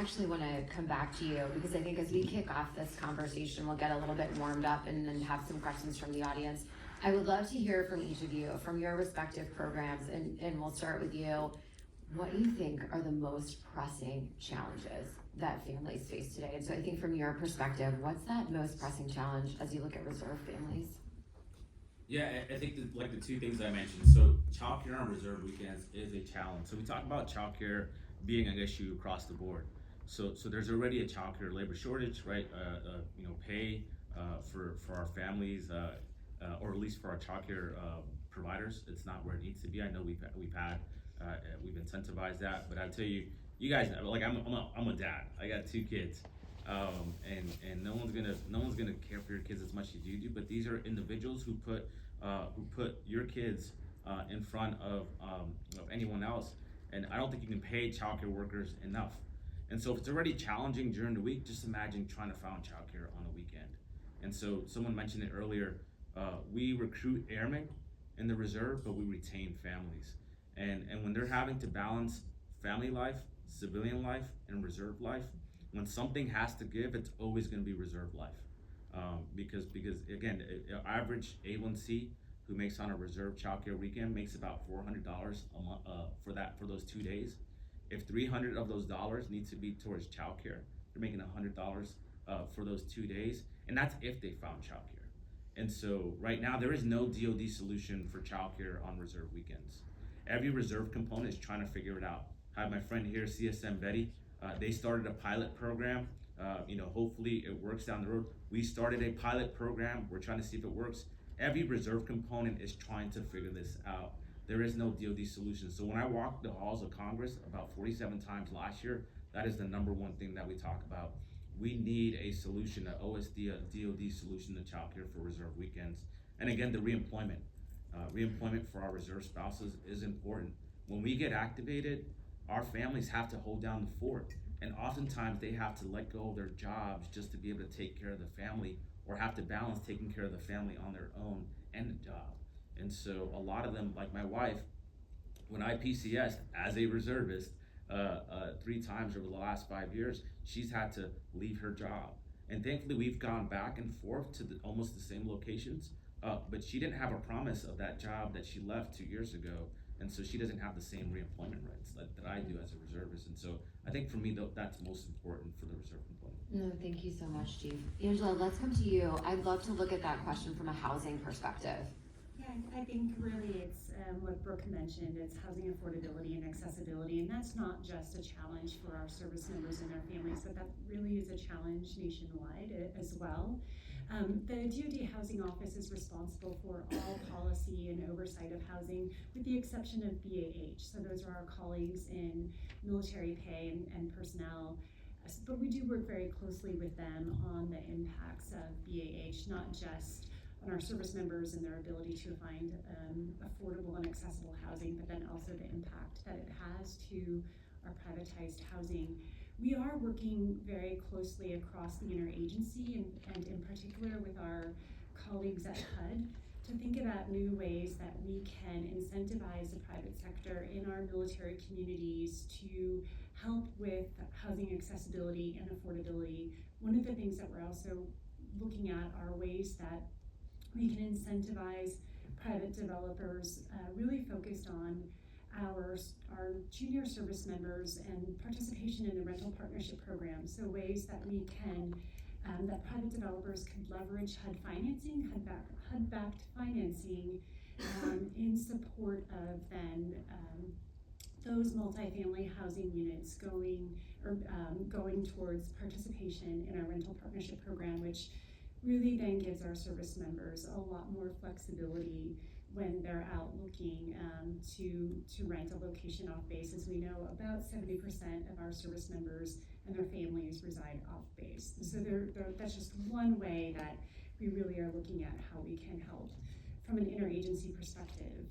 actually want to come back to you because I think as we kick off this conversation, we'll get a little bit warmed up and then have some questions from the audience. I would love to hear from each of you, from your respective programs, and we'll start with you. What do you think are the most pressing challenges that families face today? And so I think from your perspective, what's that most pressing challenge as you look at reserve families? Yeah, I think like the two things I mentioned. So childcare on reserve weekends is a challenge. So we talk about childcare being an issue across the board. So there's already a childcare labor shortage, right? Pay for our families, or at least for our childcare providers. It's not where it needs to be. I know we've incentivized that, but I tell you, you guys, like I'm a dad. I got 2 kids. And no one's gonna care for your kids as much as you do. But these are individuals who put your kids in front of anyone else. And I don't think you can pay childcare workers enough. And so if it's already challenging during the week, just imagine trying to find childcare on a weekend. And so someone mentioned it earlier. We recruit airmen in the reserve, but we retain families. And when they're having to balance family life, civilian life, and reserve life, when something has to give, it's always going to be reserve life, because again, average A1C who makes on a reserve childcare weekend makes about $400 a month for those 2 days. If 300 of those dollars needs to be towards childcare, they're making $100 for those 2 days, and that's if they found childcare. And so right now there is no DoD solution for childcare on reserve weekends. Every reserve component is trying to figure it out. I have my friend here, CSM Betty. They started a pilot program. Hopefully it works down the road. We started a pilot program. We're trying to see if it works. Every reserve component is trying to figure this out. There is no DoD solution. So when I walked the halls of Congress about 47 times last year, that is the number one thing that we talk about. We need a solution, a OSD, a DoD solution to childcare for reserve weekends. And again, the reemployment. Reemployment for our reserve spouses is important. When we get activated, our families have to hold down the fort, and oftentimes they have to let go of their jobs just to be able to take care of the family, or have to balance taking care of the family on their own and the job. And so a lot of them, like my wife, when I PCS as a reservist 3 times over the last 5 years, she's had to leave her job. And thankfully we've gone back and forth to almost the same locations, but she didn't have a promise of that job that she left 2 years ago. And so she doesn't have the same reemployment rights that I do as a reservist. And so I think for me, that's most important for the reserve component. No, thank you so much, Chief. Angela, let's come to you. I'd love to look at that question from a housing perspective. Yeah, I think really it's what Brooke mentioned, it's housing affordability and accessibility, and that's not just a challenge for our service members and their families, but that really is a challenge nationwide as well. The DoD Housing Office is responsible for all policy and oversight of housing, with the exception of BAH. So those are our colleagues in military pay and personnel. But we do work very closely with them on the impacts of BAH, not just on our service members and their ability to find affordable and accessible housing, but then also the impact that it has to our privatized housing. We are working very closely across the interagency and in particular with our colleagues at HUD to think about new ways that we can incentivize the private sector in our military communities to help with housing accessibility and affordability. One of the things that we're also looking at are ways that we can incentivize private developers really focused on our junior service members and participation in the rental partnership program. So ways that we can, that private developers could leverage HUD financing, HUD-backed financing in support of then those multifamily housing units going towards participation in our rental partnership program, which really then gives our service members a lot more flexibility when they're out looking to rent a location off base. As we know, about 70% of our service members and their families reside off base. So that's just one way that we really are looking at how we can help from an interagency perspective,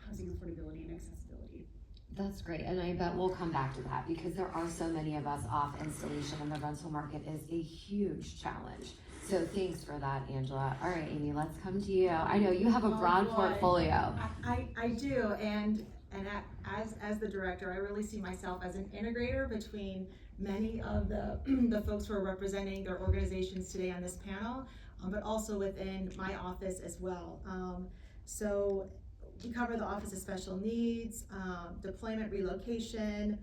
housing affordability and accessibility. That's great, and I bet we'll come back to that because there are so many of us off installation and the rental market is a huge challenge. So thanks for that, Angela. All right, Amy, let's come to you. I know you have a broad portfolio. I do, and And as the director, I really see myself as an integrator between many of the folks who are representing their organizations today on this panel, but also within my office as well. So we cover the Office of Special Needs, deployment relocation,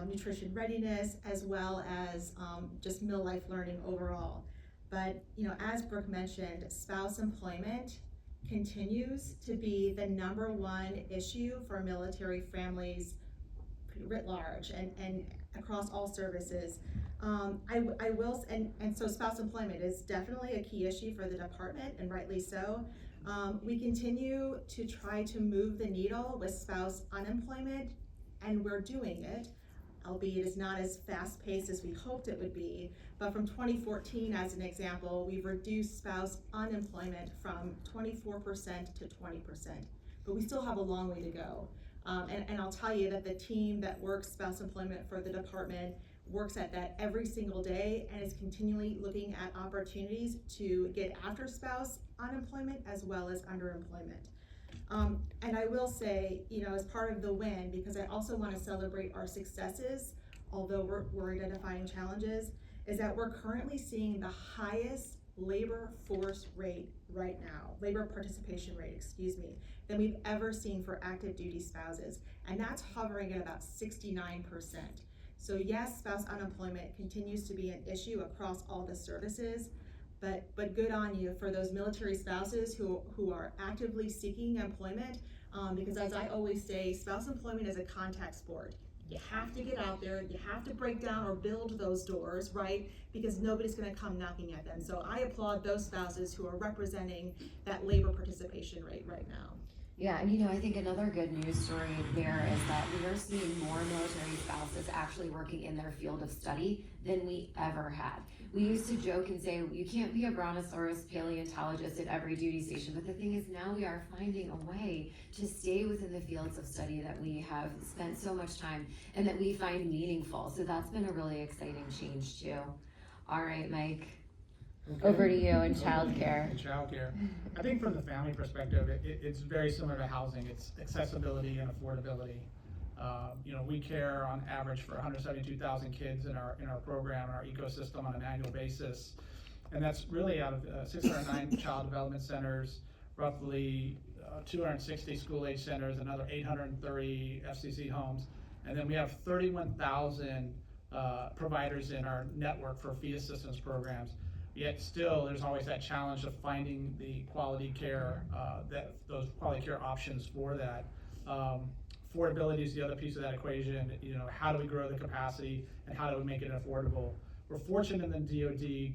nutrition readiness, as well as just middle life learning overall. But as Brooke mentioned, spouse employment continues to be the #1 issue for military families writ large and across all services. I will, and so spouse employment is definitely a key issue for the department, and rightly so. We continue to try to move the needle with spouse unemployment, and we're doing it, albeit it's not as fast-paced as we hoped it would be. But from 2014, as an example, we've reduced spouse unemployment from 24% to 20%. But we still have a long way to go. And I'll tell you that the team that works spouse employment for the department works at that every single day and is continually looking at opportunities to get after spouse unemployment as well as underemployment. And I will say, as part of the win, because I also want to celebrate our successes, although we're identifying challenges, is that we're currently seeing the highest labor force rate right now, labor participation rate, than we've ever seen for active duty spouses. And that's hovering at about 69%. So yes, spouse unemployment continues to be an issue across all the services, but good on you for those military spouses who are actively seeking employment, because as I always say, spouse employment is a contact sport. You have to get out there, you have to break down or build those doors, right? Because nobody's gonna come knocking at them. So I applaud those spouses who are representing that labor participation rate right now. Yeah, and I think another good news story there is that we are seeing more military spouses actually working in their field of study than we ever had. We used to joke and say, you can't be a brontosaurus paleontologist at every duty station, but the thing is now we are finding a way to stay within the fields of study that we have spent so much time and that we find meaningful. So that's been a really exciting change too. All right, Mike. Okay. Over to you in childcare. In childcare, I think from the family perspective, it's very similar to housing. It's accessibility and affordability. We care on average for 172,000 kids in our program, our ecosystem on an annual basis, and that's really out of 609 child development centers, roughly 260 school-age centers, another 830 FCC homes, and then we have 31,000 providers in our network for fee assistance programs. Yet still, there's always that challenge of finding the quality care, those quality care options for that. Affordability is the other piece of that equation. How do we grow the capacity and how do we make it affordable? We're fortunate in the DoD,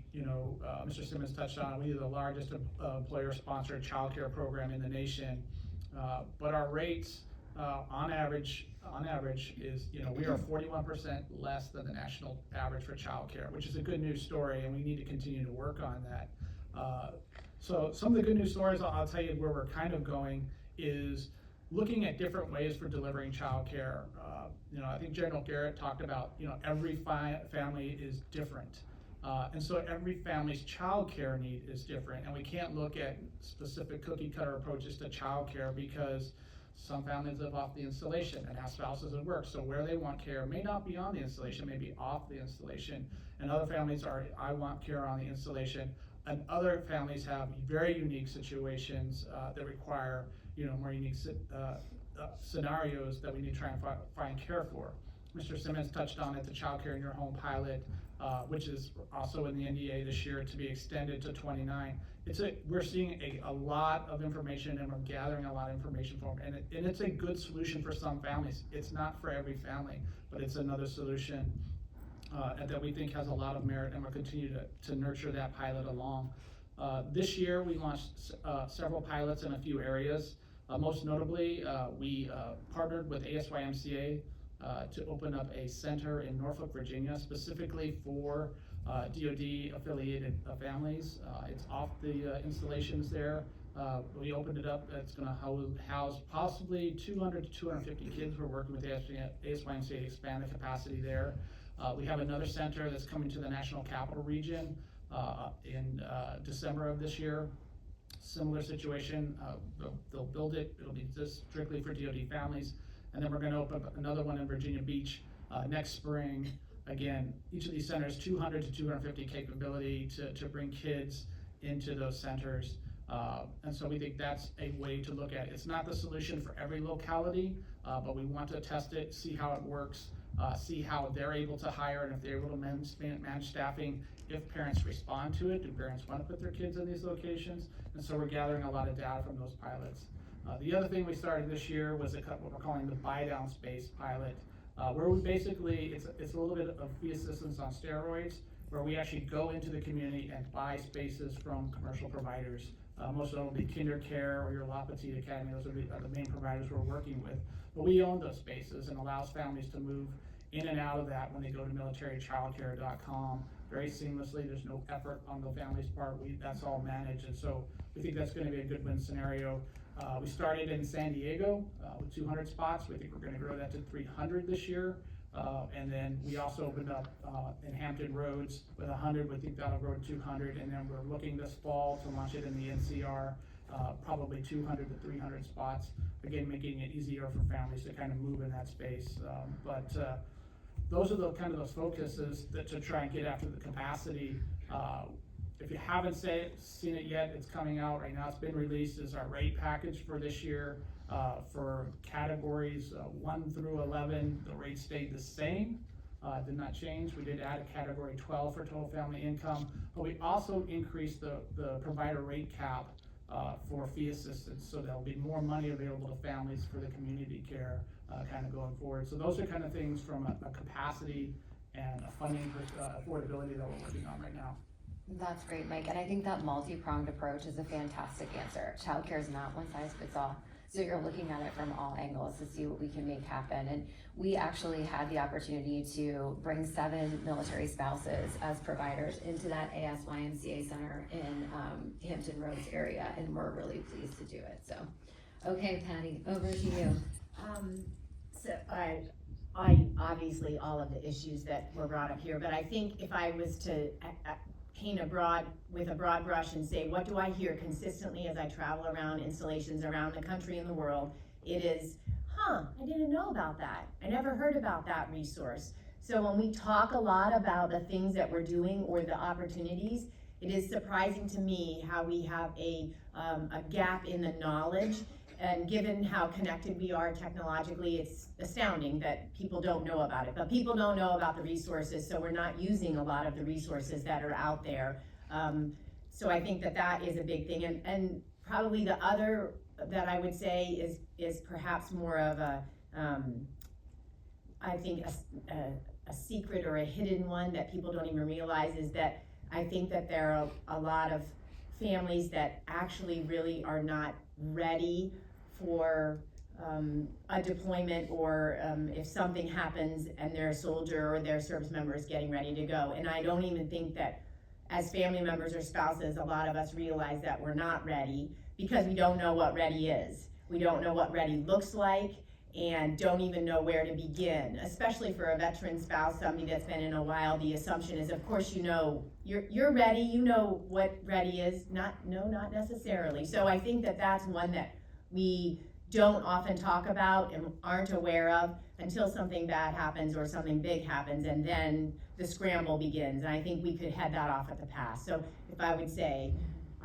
Mr. Simmons touched on, we are the largest employer-sponsored child care program in the nation, but our rates on average is, we are 41% less than the national average for child care, which is a good news story, and we need to continue to work on that. So some of the good news stories I'll tell you where we're kind of going is looking at different ways for delivering child care. I think General Garrett talked about, every family is different. And so every family's child care need is different, and we can't look at specific cookie cutter approaches to child care because some families live off the installation and have spouses at work, so where they want care may not be on the installation, may be off the installation. And other families I want care on the installation. And other families have very unique situations that require, more unique scenarios that we need to try and find care for. Mr. Simmons touched on it, the Child Care in Your Home pilot, which is also in the NDA this year to be extended to 29. We're seeing a lot of information, and we're gathering a lot of information from it, and it's a good solution for some families. It's not for every family, but it's another solution that we think has a lot of merit, and we'll continue to nurture that pilot along. This year, we launched several pilots in a few areas. Most notably, we partnered with ASYMCA to open up a center in Norfolk, Virginia, specifically for DoD-affiliated families. It's off the installations there. We opened it up. It's going to house possibly 200 to 250 kids. We're working with ASYMCA to expand the capacity there. We have another center that's coming to the National Capital Region in December of this year. Similar situation, they'll build it. It'll be just strictly for DoD families. and then we're gonna open up another one in Virginia Beach next spring. Again, each of these centers, 200 to 250 capability to bring kids into those centers. And so we think that's a way to look at it. It's not the solution for every locality, but we want to test it, see how it works, see how they're able to hire and if they're able to manage staffing, if parents respond to it, do parents want to put their kids in these locations? And so we're gathering a lot of data from those pilots. The other thing we started this year was what we're calling the buy down space pilot, where we basically, it's a little bit of fee assistance on steroids, where we actually go into the community and buy spaces from commercial providers. Most of them will be KinderCare or your La Petite Academy. Those are the main providers we're working with. But we own those spaces and allows families to move in and out of that when they go to militarychildcare.com very seamlessly. There's no effort on the family's part. That's all managed, and so we think that's going to be a good win scenario. We started in San Diego with 200 spots. We think we're going to grow that to 300 this year. And then we also opened up in Hampton Roads with 100. We think that'll grow to 200. And then we're looking this fall to launch it in the NCR, probably 200 to 300 spots. Again, making it easier for families to kind of move in that space. But those are the kind of those focuses to try and get after the capacity. If you haven't seen it yet, it's coming out right now. It's been released as our rate package for this year. For categories 1 through 11, the rate stayed the same, did not change. We did add a category 12 for total family income, but we also increased the provider rate cap for fee assistance, so there'll be more money available to families for the community care kind of going forward. So those are kind of things from a capacity and a funding affordability that we're working on right now. That's great, Mike, and I think that multi-pronged approach is a fantastic answer. Childcare is not one size fits all. So you're looking at it from all angles to see what we can make happen. And we actually had the opportunity to bring 7 military spouses as providers into that ASYMCA center in Hampton Roads area, and we're really pleased to do it. So, okay, Patty, over to you. So I obviously all of the issues that were brought up here, but I think if I was to paint with a broad brush and say, what do I hear consistently as I travel around installations around the country and the world, it is, I didn't know about that. I never heard about that resource. So when we talk a lot about the things that we're doing or the opportunities, it is surprising to me how we have a gap in the knowledge. And given how connected we are technologically, it's astounding that people don't know about it. But people don't know about the resources, so we're not using a lot of the resources that are out there. So I think that is a big thing. And probably the other that I would say is perhaps more of I think a secret or a hidden one that people don't even realize is that I think that there are a lot of families that actually really are not ready for a deployment or if something happens and they're a soldier or their service member is getting ready to go. And I don't even think that as family members or spouses, a lot of us realize that we're not ready because we don't know what ready is. We don't know what ready looks like and don't even know where to begin, especially for a veteran spouse, somebody that's been in a while. The assumption is, of course, you know, you're ready, you know what ready is. Not necessarily. So I think that that's one that we don't often talk about and aren't aware of until something bad happens or something big happens, and then the scramble begins. And I think we could head that off at the pass. So if I would say,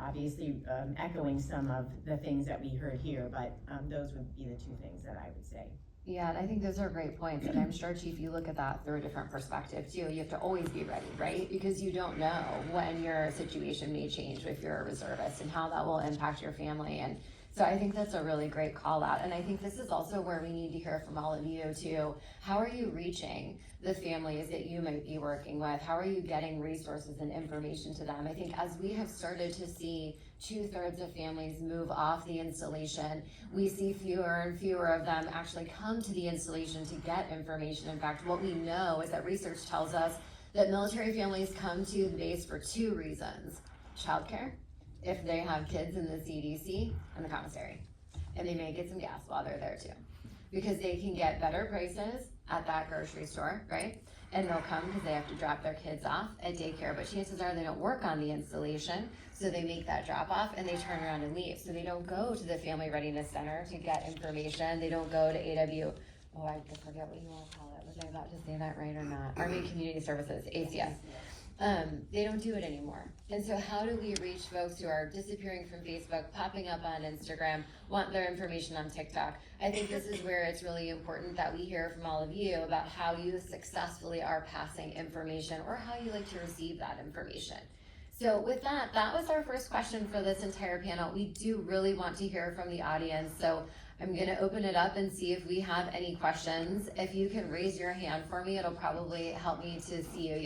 obviously echoing some of the things that we heard here, but those would be the 2 things that I would say. Yeah, and I think those are great points, and I'm sure, Chief, you look at that through a different perspective too. You have to always be ready, right? Because you don't know when your situation may change if you're a reservist and how that will impact your family. And so I think that's a really great call out. And I think this is also where we need to hear from all of you too. How are you reaching the families that you might be working with? How are you getting resources and information to them? I think as we have started to see 2/3 of families move off the installation, we see fewer and fewer of them actually come to the installation to get information. In fact, what we know is that research tells us that military families come to the base for 2 reasons: childcare, if they have kids in the CDC, and the commissary. And they may get some gas while they're there too, because they can get better prices at that grocery store, right? And they'll come because they have to drop their kids off at daycare, but chances are they don't work on the installation, so they make that drop off and they turn around and leave. So they don't go to the Family Readiness Center to get information. They don't go to oh, I forget what you want to call it. Was I about to say that right or not? Army Community Services, ACS. They don't do it anymore. And so how do we reach folks who are disappearing from Facebook, popping up on Instagram, want their information on TikTok? I think this is where it's really important that we hear from all of you about how you successfully are passing information or how you like to receive that information. So with that, that was our first question for this entire panel. We do really want to hear from the audience. So I'm gonna open it up and see if we have any questions. If you can raise your hand for me, it'll probably help me to see you.